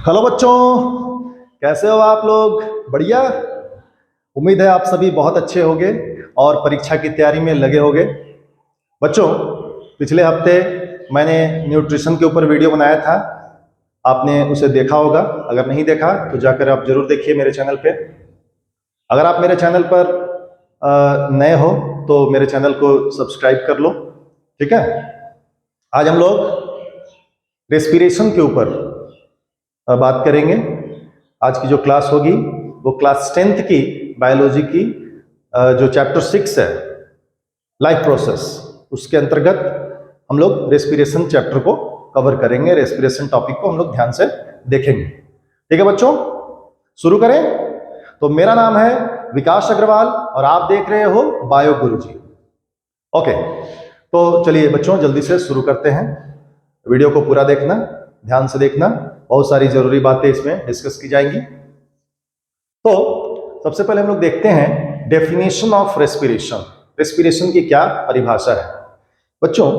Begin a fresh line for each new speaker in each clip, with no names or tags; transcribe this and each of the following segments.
Hello बच्चों, कैसे हो आप लोग? बढ़िया। उम्मीद है आप सभी बहुत अच्छे होंगे और परीक्षा की तैयारी में लगे होंगे। बच्चों, पिछले हफ्ते मैंने न्यूट्रिशन के ऊपर वीडियो बनाया था, आपने उसे देखा होगा। अगर नहीं देखा तो जाकर आप जरूर देखिए मेरे चैनल पे। अगर आप मेरे चैनल पर नए हो तो मेरे चैनल को सब्सक्राइब कर लो, ठीक है। आज हम लोग रेस्पिरेशन के ऊपर बात करेंगे। आज की जो क्लास होगी वो क्लास 10th की बायोलॉजी की जो चैप्टर 6 है, लाइफ प्रोसेस, उसके अंतर्गत हम लोग रेस्पिरेशन चैप्टर को कवर करेंगे। रेस्पिरेशन टॉपिक को हम लोग ध्यान से देखेंगे, ठीक है बच्चों। शुरू करें। तो मेरा नाम है विकास अग्रवाल और आप देख रहे हो बायो गुरुजी। ओके, तो चलिए बच्चों जल्दी से शुरू करते हैं। वीडियो को पूरा देखना, ध्यान से देखना, बहुत सारी जरूरी बातें इसमें डिस्कस की जाएंगी। तो सबसे पहले हम लोग देखते हैं डेफिनेशन ऑफ रेस्पिरेशन। रेस्पिरेशन की क्या परिभाषा है बच्चों?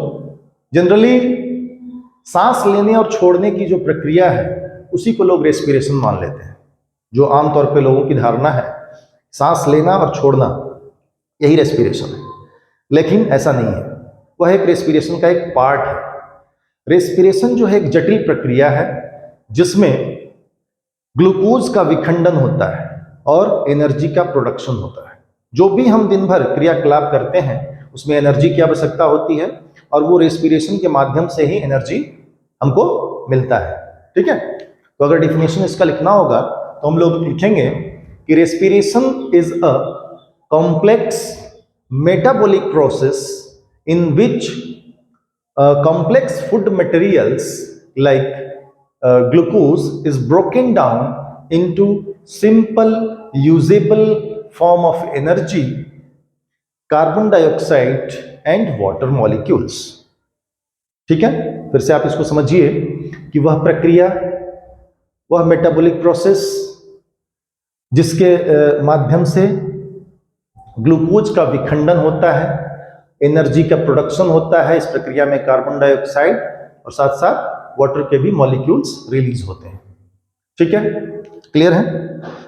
जनरली सांस लेने और छोड़ने की जो प्रक्रिया है उसी को लोग रेस्पिरेशन मान लेते हैं। जो आमतौर पे लोगों की धारणा है, सांस लेना और छोड़ना यही रेस्पिरेशन है, लेकिन ऐसा नहीं है। वह एक रेस्पिरेशन का एक पार्ट है। रेस्पिरेशन जो है एक जटिल प्रक्रिया है जिसमें ग्लूकोज का विखंडन होता है और एनर्जी का प्रोडक्शन होता है। जो भी हम दिन भर क्रियाकलाप करते हैं उसमें एनर्जी की आवश्यकता होती है और वो रेस्पिरेशन के माध्यम से ही एनर्जी हमको मिलता है, ठीक है। तो अगर डिफिनेशन इसका लिखना होगा तो हम लोग लिखेंगे कि respiration is a complex metabolic process in which complex food materials like glucose is broken down into simple usable form of energy, carbon dioxide and water molecules। ठीक है, फिर से आप इसको समझिए कि वह प्रक्रिया, वह मेटाबॉलिक प्रोसेस जिसके माध्यम से ग्लूकोज का विखंडन होता है, एनर्जी का प्रोडक्शन होता है। इस प्रक्रिया में कार्बन डाइऑक्साइड और साथ साथ वाटर के भी मॉलिक्यूल्स रिलीज होते हैं, ठीक है। क्लियर है?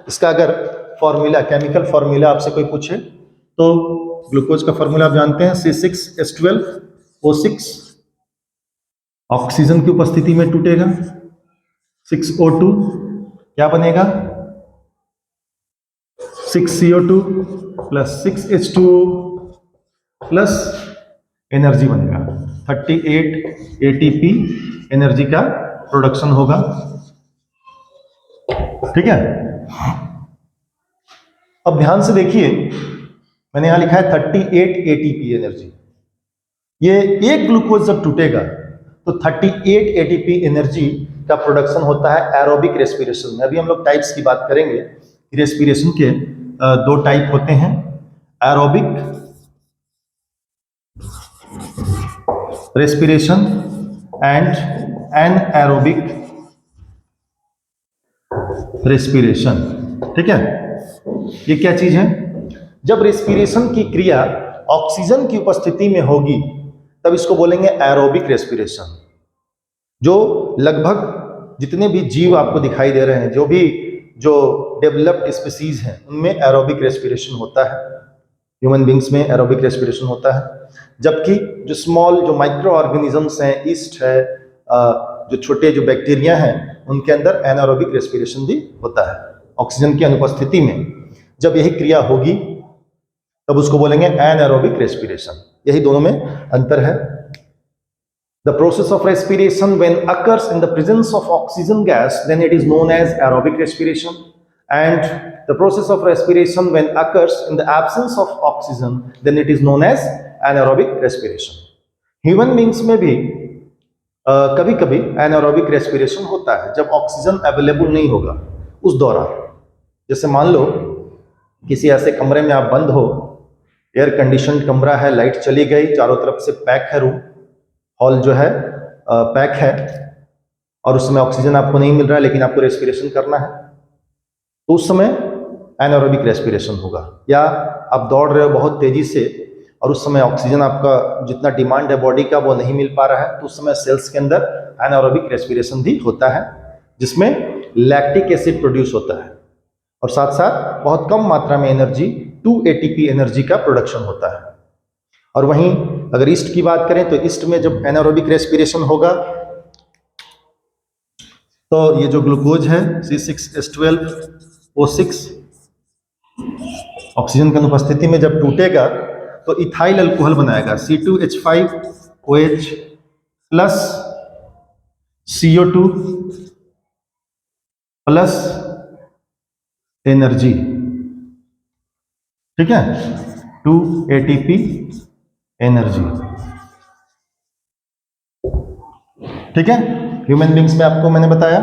इसका अगर फॉर्मूला, केमिकल फॉर्मूला आपसे कोई पूछे तो ग्लूकोज का फॉर्मूला आप जानते हैं, C6H12O6। ऑक्सीजन की उपस्थिति में टूटेगा 6O2, क्या बनेगा 6CO2 plus 6H2O plus energy बनेगा 38 ATP, एनर्जी का प्रोडक्शन होगा, ठीक है। अब ध्यान से देखिए, मैंने यहां लिखा है 38 ATP एनर्जी। ये एक ग्लूकोज जब टूटेगा तो 38 ATP एनर्जी का प्रोडक्शन होता है एरोबिक रेस्पिरेशन में। अभी हम लोग टाइप्स की बात करेंगे। रेस्पिरेशन के दो टाइप होते हैं, aerobic respiration and anaerobic respiration, ठीक है। ये क्या चीज है? जब रेस्पिरेशन की क्रिया ऑक्सीजन की उपस्थिति में होगी तब इसको बोलेंगे एरोबिक रेस्पिरेशन। जो लगभग जितने भी जीव आपको दिखाई दे रहे हैं, जो डेवलप्ड स्पीसीज हैं, उनमें एरोबिक रेस्पिरेशन होता है। ह्यूमन बींग्स में एरोबिक रेस्पिरेशन होता है, जबकि जो स्मॉल, जो माइक्रो ऑर्गेनिजम्स हैं, ईस्ट है, जो छोटे जो बैक्टीरिया हैं, उनके अंदर एनारोबिक रेस्पिरेशन भी होता है। ऑक्सीजन की अनुपस्थिति में जब यही क्रिया होगी तब उसको बोलेंगे एनारोबिक रेस्पिरेशन। यही दोनों में अंतर है। The process of respiration when occurs in the presence of oxygen gas, then it is known as aerobic respiration, and the process of respiration when occurs in the absence of oxygen, then it is known as anaerobic respiration। Human beings में भी कभी कभी anaerobic respiration होता है जब oxygen available नहीं होगा उस दौरान। जैसे मान लो किसी ऐसे कमरे में आप बंद हो, एयर कंडीशनड कमरा है, लाइट चली गई, चारों तरफ से पैक है रूम, हॉल जो है पैक है, और उसमें ऑक्सीजन आपको नहीं मिल रहा है लेकिन आपको रेस्पिरेशन करना है, तो उस समय एनारोबिक रेस्पिरेशन होगा। या आप दौड़ रहे हो बहुत तेजी से और उस समय ऑक्सीजन आपका जितना डिमांड है बॉडी का वो नहीं मिल पा रहा है, तो उस समय सेल्स के अंदर एनारोबिक रेस्पिरेशन भी होता है, जिसमें लैक्टिक एसिड प्रोड्यूस होता है और साथ साथ बहुत कम मात्रा में एनर्जी 2 ATP एनर्जी का प्रोडक्शन होता है। और वहीं अगर ईस्ट की बात करें तो ईस्ट में जब एनारोबिक रेस्पिरेशन होगा तो ये जो ग्लूकोज है C6H12O6 ऑक्सीजन की अनुपस्थिति में जब टूटेगा तो इथाइल अल्कोहल बनाएगा C2H5OH plus CO2 plus energy, ठीक है, 2 ATP एनर्जी, ठीक है। ह्यूमन बींग्स में आपको मैंने बताया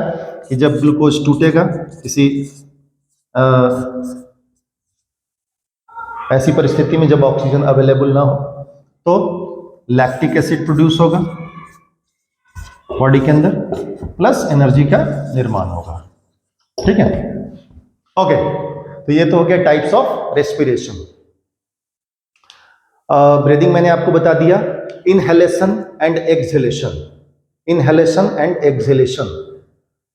कि जब ग्लूकोज टूटेगा किसी ऐसी परिस्थिति में जब ऑक्सीजन अवेलेबल ना हो तो लैक्टिक एसिड प्रोड्यूस होगा बॉडी के अंदर प्लस एनर्जी का निर्माण होगा, ठीक है। ओके, तो ये तो हो गया टाइप्स ऑफ रेस्पिरेशन। ब्रीदिंग मैंने आपको बता दिया, inhalation and exhalation. Inhalation and exhalation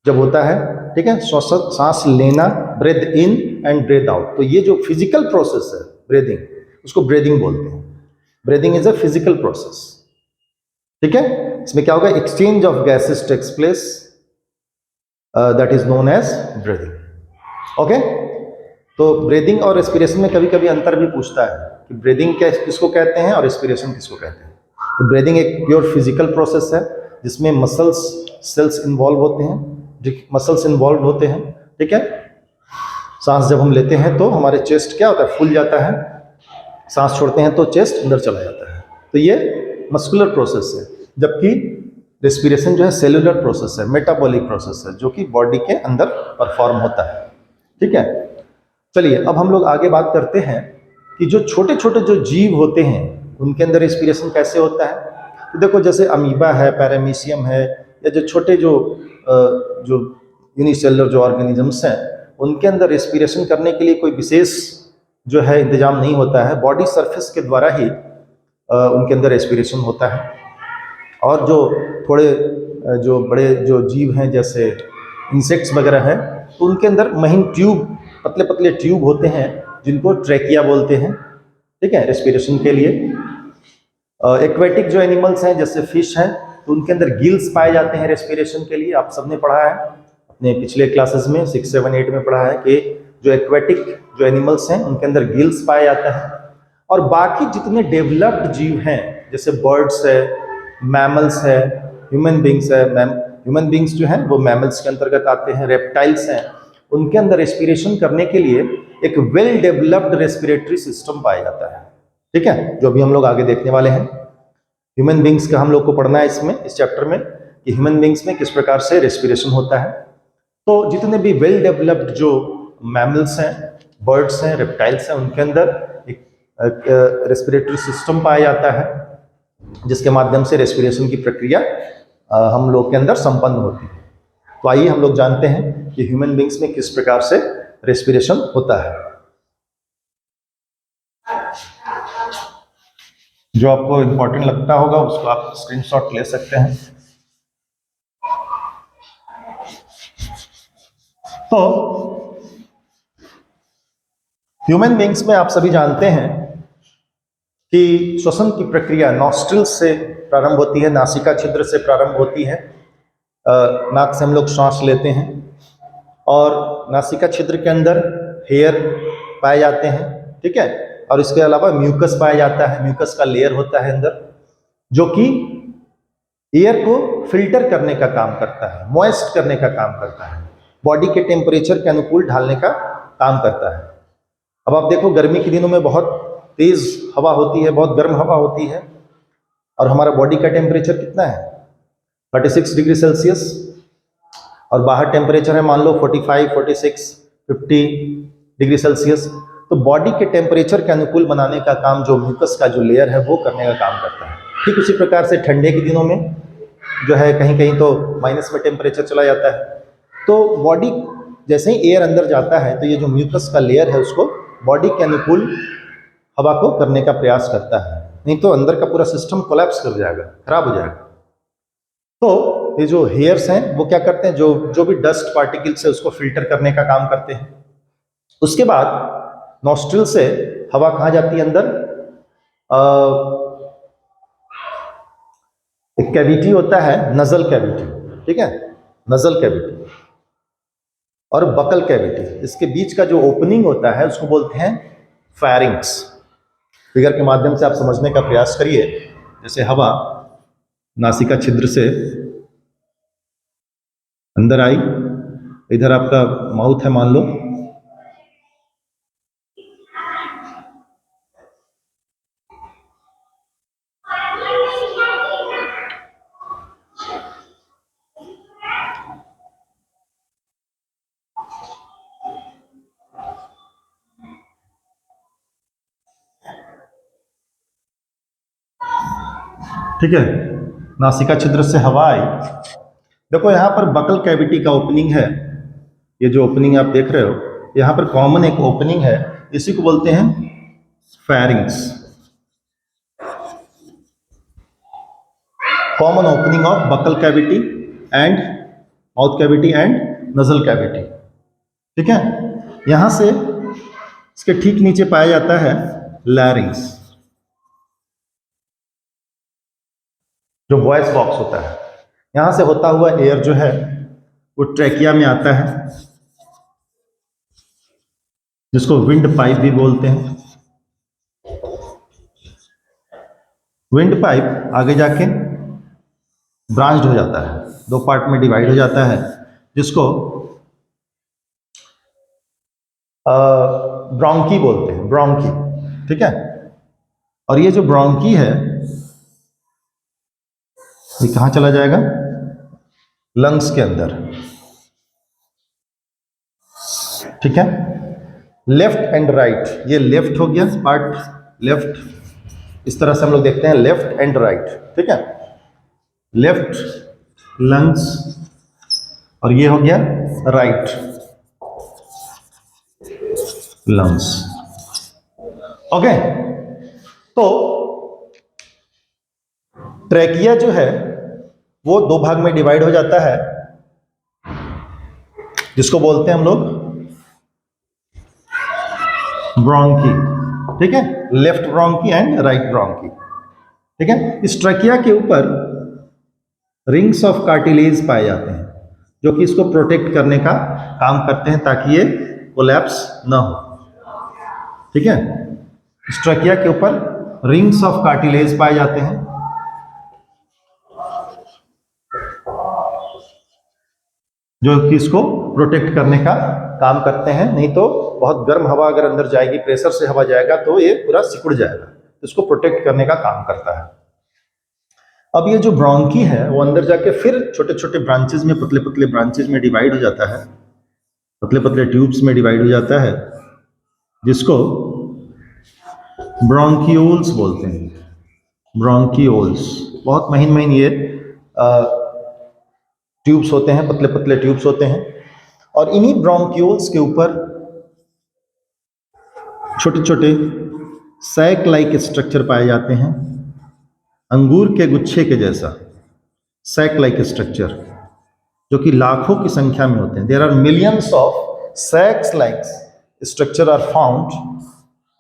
जब होता है, ठीक है, सांस लेना, breathe in and breathe out, तो ये जो फिजिकल प्रोसेस है ब्रीदिंग, उसको ब्रीदिंग बोलते हैं। Breathing is a physical process, ठीक है। इसमें क्या होगा, exchange of gases takes place, that is known as breathing. Okay, तो ब्रीदिंग और रेस्पिरेशन में कभी कभी अंतर भी पूछता है कि ब्रीदिंग किसको कहते हैं और रेस्पिरेशन किसको कहते हैं। तो ब्रीदिंग एक प्योर फिजिकल प्रोसेस है जिसमें मसल्स सेल्स इन्वॉल्व होते हैं, मसल्स इन्वॉल्व होते हैं, ठीक है। सांस जब हम लेते हैं तो हमारे चेस्ट क्या होता है, फूल जाता है, सांस छोड़ते हैं तो चेस्ट अंदर चला जाता है, तो ये मस्कुलर प्रोसेस है। जबकि रेस्पिरेशन जो है सेलुलर प्रोसेस है, मेटाबॉलिक प्रोसेस है, जो कि बॉडी के अंदर परफॉर्म होता है, ठीक है। चलिए अब हम लोग आगे बात करते हैं कि जो छोटे छोटे जो जीव होते हैं उनके अंदर रेस्पिरेशन कैसे होता है। तो देखो, जैसे अमीबा है, पैरामीशियम है, या जो छोटे जो यूनिसेलुलर जो ऑर्गेनिजम्स हैं, उनके अंदर रेस्पिरेशन करने के लिए कोई विशेष जो है इंतजाम नहीं होता है, बॉडी सरफेस के द्वारा ही उनके अंदर रेस्पिरेशन होता है। और जो थोड़े जो बड़े जो जीव हैं जैसे इंसेक्ट्स वगैरह हैं, तो उनके अंदर महीन ट्यूब, पतले पतले ट्यूब होते हैं जिनको ट्रैकिया बोलते हैं, ठीक है, रेस्पिरेशन के लिए। एक्वेटिक जो एनिमल्स हैं जैसे फिश हैं, तो उनके अंदर गिल्स पाए जाते हैं रेस्पिरेशन के लिए। आप सबने पढ़ा है अपने पिछले क्लासेस में 6, 7, 8 में पढ़ा है कि जो एक्वेटिक जो एनिमल्स हैं उनके अंदर गिल्स पाया जाता है। और बाकी जितने डेवलप्ड जीव हैं जैसे बर्ड्स है, मैमल्स है, ह्यूमन बींग्स है, ह्यूमन बींग्स जो हैं वो मैमल्स के अंतर्गत आते हैं, रेप्टाइल्स हैं, उनके अंदर रेस्पिरेशन करने के लिए एक वेल डेवलप्ड रेस्पिरेटरी सिस्टम पाया जाता है, ठीक है, जो अभी हम लोग आगे देखने वाले हैं। ह्यूमन बींग्स का हम लोग को पढ़ना है इसमें, इस चैप्टर में, कि ह्यूमन बींग्स में किस प्रकार से रेस्पिरेशन होता है। तो जितने भी वेल डेवलप्ड जो मैमल्स हैं, बर्ड्स हैं, रेप्टाइल्स हैं, उनके अंदर एक रेस्पिरेटरी सिस्टम पाया जाता है जिसके माध्यम से रेस्पिरेशन की प्रक्रिया हम लोग के अंदर संपन्न होती है। तो आइए हम लोग जानते हैं कि ह्यूमन बींग्स में किस प्रकार से रेस्पिरेशन होता है। जो आपको इंपॉर्टेंट लगता होगा उसको आप स्क्रीनशॉट ले सकते हैं। तो ह्यूमन बींग्स में आप सभी जानते हैं कि श्वसन की प्रक्रिया नॉस्ट्रिल्स से प्रारंभ होती है, नासिका छिद्र से प्रारंभ होती है। नाक से हम लोग सांस लेते हैं और नासिका छिद्र के अंदर हेयर पाए जाते हैं, ठीक है, और इसके अलावा म्यूकस पाया जाता है। म्यूकस का लेयर होता है अंदर जो कि एयर को फिल्टर करने का काम करता है, मॉइस्ट करने का काम करता है, बॉडी के टेम्परेचर के अनुकूल ढालने का काम करता है। अब आप देखो, गर्मी के दिनों में बहुत तेज हवा होती है, बहुत गर्म हवा होती है, और हमारा बॉडी का टेम्परेचर कितना है, 36 डिग्री सेल्सियस, और बाहर टेम्परेचर है मान लो 45, 46, 50 डिग्री सेल्सियस। तो बॉडी के टेम्परेचर के अनुकूल बनाने का काम जो म्यूकस का जो लेयर है वो करने का काम करता है। ठीक उसी प्रकार से ठंडे के दिनों में जो है कहीं कहीं तो माइनस में टेम्परेचर चला जाता है, तो बॉडी जैसे ही एयर अंदर जाता है तो ये जो म्यूकस का लेयर है उसको बॉडी के अनुकूल हवा को करने का प्रयास करता है, नहीं तो अंदर का पूरा सिस्टम कोलैप्स कर जाएगा, खराब हो जाएगा। तो ये जो हेयर्स हैं वो क्या करते हैं, जो जो भी डस्ट पार्टिकल्स है उसको फिल्टर करने का काम करते हैं। उसके बाद नॉस्ट्रिल से हवा कहाँ जाती है, अंदर एक कैविटी होता है, नजल कैविटी, ठीक है, नजल कैविटी और बकल कैविटी, इसके बीच का जो ओपनिंग होता है उसको बोलते हैं फेरिंक्स। फिगर के माध्यम से आप समझने का प्रयास करिए। जैसे हवा नासिका छिद्र से अंदर आई, इधर आपका माउथ है मान लो, ठीक है, नासिका छिद्र से हवा आई। देखो यहाँ पर बकल कैविटी का ओपनिंग है, ये जो ओपनिंग आप देख रहे हो यहाँ पर कॉमन एक ओपनिंग है, इसी को बोलते हैं pharynx, common opening of buccal cavity and mouth cavity and nasal cavity. ठीक है, यहां से इसके ठीक नीचे पाया जाता है लैरिंग्स, जो वॉइस बॉक्स होता है। यहां से होता हुआ एयर जो है वो ट्रैकिया में आता है, जिसको विंड पाइप भी बोलते हैं। विंड पाइप आगे जाके ब्रांच्ड हो जाता है, दो पार्ट में डिवाइड हो जाता है, जिसको ब्रोंकी बोलते हैं, ब्रोंकी। ठीक है, और ये जो ब्रोंकी है ये कहाँ चला जाएगा, लंग्स के अंदर। ठीक है, लेफ्ट एंड राइट, ये लेफ्ट हो गया पार्ट, लेफ्ट, इस तरह से हम लोग देखते हैं लेफ्ट एंड राइट। ठीक है, लेफ्ट लंग्स और ये हो गया राइट लंग्स। ओके, तो ट्रैकिया जो है वो दो भाग में डिवाइड हो जाता है, जिसको बोलते हैं हम लोग ब्रोंकी। ठीक है, left bronchi and right bronchi. ठीक है, इस ट्रैकिया के ऊपर रिंग्स ऑफ कार्टिलेज पाए जाते हैं, जो कि इसको प्रोटेक्ट करने का काम करते हैं ताकि ये कोलैप्स ना हो। ठीक है, इस ट्रैकिया के ऊपर रिंग्स ऑफ कार्टिलेज पाए जाते हैं, जो कि इसको प्रोटेक्ट करने का काम करते हैं। नहीं तो बहुत गर्म हवा अगर अंदर जाएगी, प्रेशर से हवा जाएगा तो ये पूरा सिकुड़ जाएगा, तो इसको प्रोटेक्ट करने का काम करता है। अब ये जो ब्रोंकी है वो अंदर जाके फिर छोटे छोटे ब्रांचेज में, पतले पतले ब्रांचेज में डिवाइड हो जाता है, पतले पतले ट्यूब्स में डिवाइड हो जाता है, जिसको ब्रोंकियोल्स बोलते हैं। ब्रोंकियोल्स, बहुत महीन महीन ये ट्यूब्स होते हैं, पतले पतले ट्यूब्स होते हैं, और इन्हीं ब्रोंकियोल्स के ऊपर छोटे छोटे सैक लाइक स्ट्रक्चर पाए जाते हैं, अंगूर के गुच्छे के जैसा सैक लाइक स्ट्रक्चर, जो कि लाखों की संख्या में होते हैं। There are millions of sacs like structure are found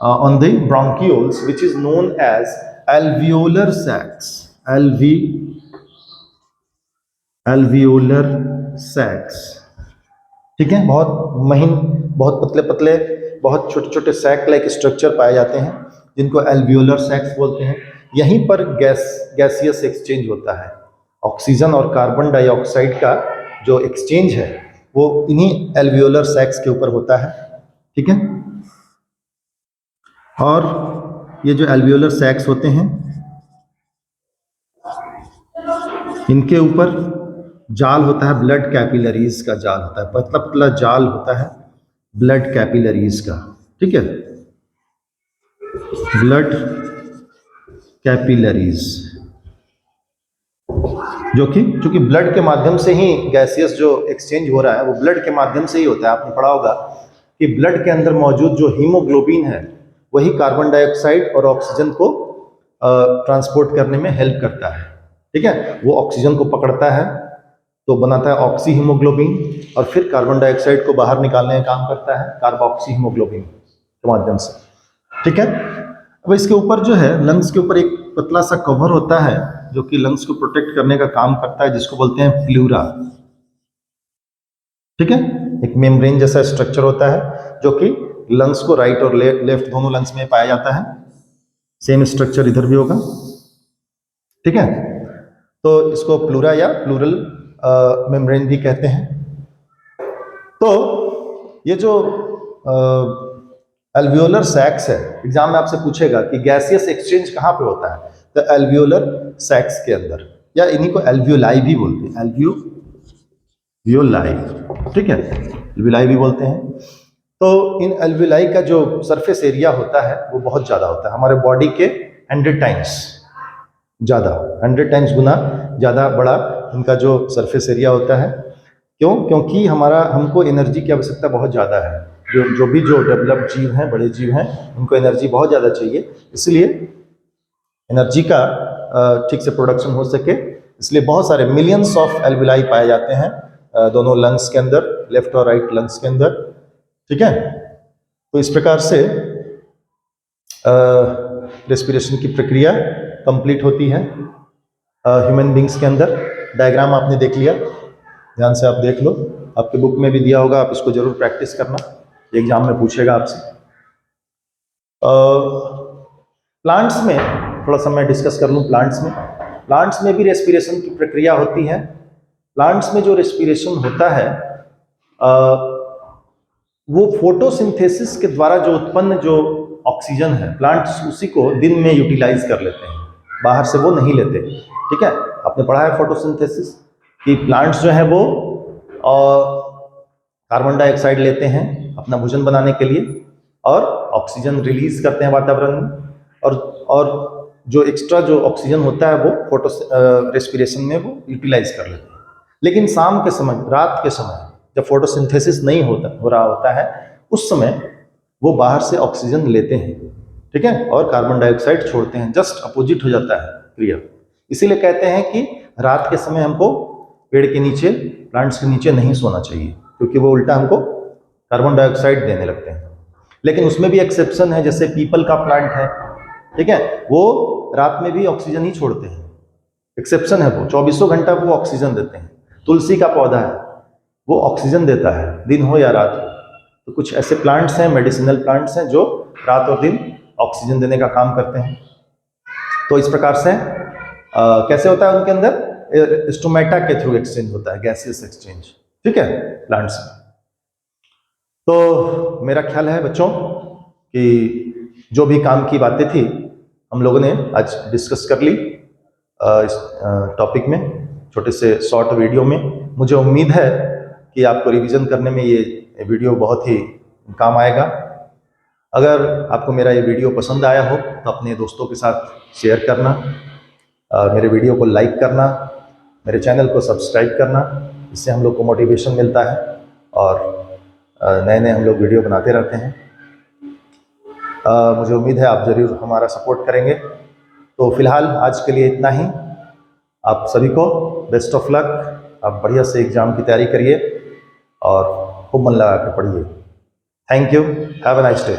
on the bronchioles, which is known as alveolar sacs, alveolar sacs। ठीक है, बहुत महीन, बहुत पतले पतले, बहुत छोटे छोटे सैक लाइक स्ट्रक्चर पाए जाते हैं, जिनको एल्वियोलर सैक्स बोलते हैं। यहीं पर गैसियस एक्सचेंज होता है, ऑक्सीजन और कार्बन डाइऑक्साइड का जो एक्सचेंज है वो इन्हीं एल्वियोलर सैक्स के ऊपर होता है। ठीक है, और ये जो एल्वियोलर सैक्स होते हैं, इनके ऊपर जाल होता है, ब्लड कैपिलरीज का जाल होता है, पतला पतला जाल होता है ब्लड कैपिलरीज का। ठीक है, ब्लड कैपिलरीज, जो कि चूंकि ब्लड के माध्यम से ही गैसियस जो एक्सचेंज हो रहा है वो ब्लड के माध्यम से ही होता है। आपने पढ़ा होगा कि ब्लड के अंदर मौजूद जो हीमोग्लोबिन है वही कार्बन डाइऑक्साइड और ऑक्सीजन को ट्रांसपोर्ट करने में हेल्प करता है। ठीक है, वो ऑक्सीजन को पकड़ता है तो बनाता है ऑक्सी हीमोग्लोबिन, और फिर कार्बन डाइऑक्साइड को बाहर निकालने का काम करता है कार्बोक्सी हीमोग्लोबिन के माध्यम से। ठीक है, अब इसके ऊपर जो है लंग्स के ऊपर एक पतला सा कवर होता है जो कि लंग्स को प्रोटेक्ट करने का काम करता है, जिसको बोलते हैं फ्लूरा। ठीक है, एक मेम्ब्रेन जैसा स्ट्रक्चर होता है जो कि लंग्स को राइट और लेफ्ट दोनों लंग्स में पाया जाता है। सेम स्ट्रक्चर इधर भी होगा। ठीक है, तो इसको प्लूरा या प्लूरल मेम्ब्रेन भी कहते हैं। तो ये जो एल्वियोलर सैक्स है, एग्जाम में आपसे पूछेगा कि गैसियस एक्सचेंज कहाँ पे होता है, तो एल्वियोलर सैक्स के अंदर, या इन्हीं को एल्वियोलाई भी बोलते हैं, एल्वियोलाई। ठीक है, एल्वियोलाई भी बोलते हैं। तो इन एल्वियोलाई का जो सरफेस एरिया होता है वो बहुत ज़्यादा होता है, हमारे बॉडी के 100 टाइम्स ज़्यादा, 100 टाइम्स गुना ज़्यादा बड़ा इनका जो सरफेस एरिया होता है। क्यों? क्योंकि हमको एनर्जी की आवश्यकता बहुत ज़्यादा है। जो भी डेवलप्ड जीव हैं, बड़े जीव हैं, उनको एनर्जी बहुत ज़्यादा चाहिए, इसलिए एनर्जी का ठीक से प्रोडक्शन हो सके, इसलिए बहुत सारे मिलियंस ऑफ एल्वियोलाई पाए जाते हैं दोनों लंग्स के अंदर, लेफ्ट और राइट लंग्स के अंदर। ठीक है, तो इस प्रकार से रेस्पिरेशन की प्रक्रिया कंप्लीट होती है ह्यूमन बींग्स के अंदर। डायग्राम आपने देख लिया, ध्यान से आप देख लो, आपके बुक में भी दिया होगा, आप इसको जरूर प्रैक्टिस करना, एग्जाम में पूछेगा आपसे। प्लांट्स में थोड़ा सा मैं डिस्कस कर लूँ। प्लांट्स में भी रेस्पिरेशन की प्रक्रिया होती है। प्लांट्स में जो रेस्पिरेशन होता है वो फोटोसिंथेसिस के द्वारा जो उत्पन्न जो ऑक्सीजन है, प्लांट्स उसी को दिन में यूटिलाइज कर लेते हैं, बाहर से वो नहीं लेते। ठीक है, आपने पढ़ा है फोटोसिंथेसिस कि प्लांट्स जो है वो कार्बन डाइऑक्साइड लेते हैं अपना भोजन बनाने के लिए और ऑक्सीजन रिलीज करते हैं वातावरण में, और जो एक्स्ट्रा जो ऑक्सीजन होता है वो रेस्पिरेशन में वो यूटिलाइज कर लेते हैं। लेकिन शाम के समय, रात के समय जब फोटोसिंथेसिस नहीं हो रहा होता है, उस समय वो बाहर से ऑक्सीजन लेते हैं। ठीक है, और कार्बन डाइऑक्साइड छोड़ते हैं। जस्ट अपोजिट हो जाता है क्रिया। इसीलिए कहते हैं कि रात के समय हमको पेड़ के नीचे, प्लांट्स के नीचे नहीं सोना चाहिए, क्योंकि वो उल्टा हमको कार्बन डाइऑक्साइड देने लगते हैं। लेकिन उसमें भी एक्सेप्शन है, जैसे पीपल का प्लांट है, ठीक है, वो रात में भी ऑक्सीजन ही छोड़ते हैं, एक्सेप्शन है, वो 24 घंटा वो ऑक्सीजन देते हैं। तुलसी का पौधा है, वो ऑक्सीजन देता है दिन हो या रात हो। तो कुछ ऐसे प्लांट्स हैं, मेडिसिनल प्लांट्स हैं, जो रात और दिन ऑक्सीजन देने का काम करते हैं। तो इस प्रकार से कैसे होता है, उनके अंदर स्टोमेटा के थ्रू एक्सचेंज होता है, गैसियस एक्सचेंज। ठीक है, प्लांट्स में। तो मेरा ख्याल है बच्चों कि जो भी काम की बातें थी हम लोगों ने आज डिस्कस कर ली इस टॉपिक में, छोटे से शॉर्ट वीडियो में। मुझे उम्मीद है कि आपको रिवीजन करने में ये वीडियो बहुत ही काम आएगा। अगर आपको मेरा ये वीडियो पसंद आया हो तो अपने दोस्तों के साथ शेयर करना, मेरे वीडियो को लाइक करना, मेरे चैनल को सब्सक्राइब करना। इससे हम लोग को मोटिवेशन मिलता है और नए नए हम लोग वीडियो बनाते रहते हैं। मुझे उम्मीद है आप ज़रूर हमारा सपोर्ट करेंगे। तो फिलहाल आज के लिए इतना ही। आप सभी को बेस्ट ऑफ लक। आप बढ़िया से एग्ज़ाम की तैयारी करिए और खूब मन लगा कर पढ़िए। Thank you, have a nice day.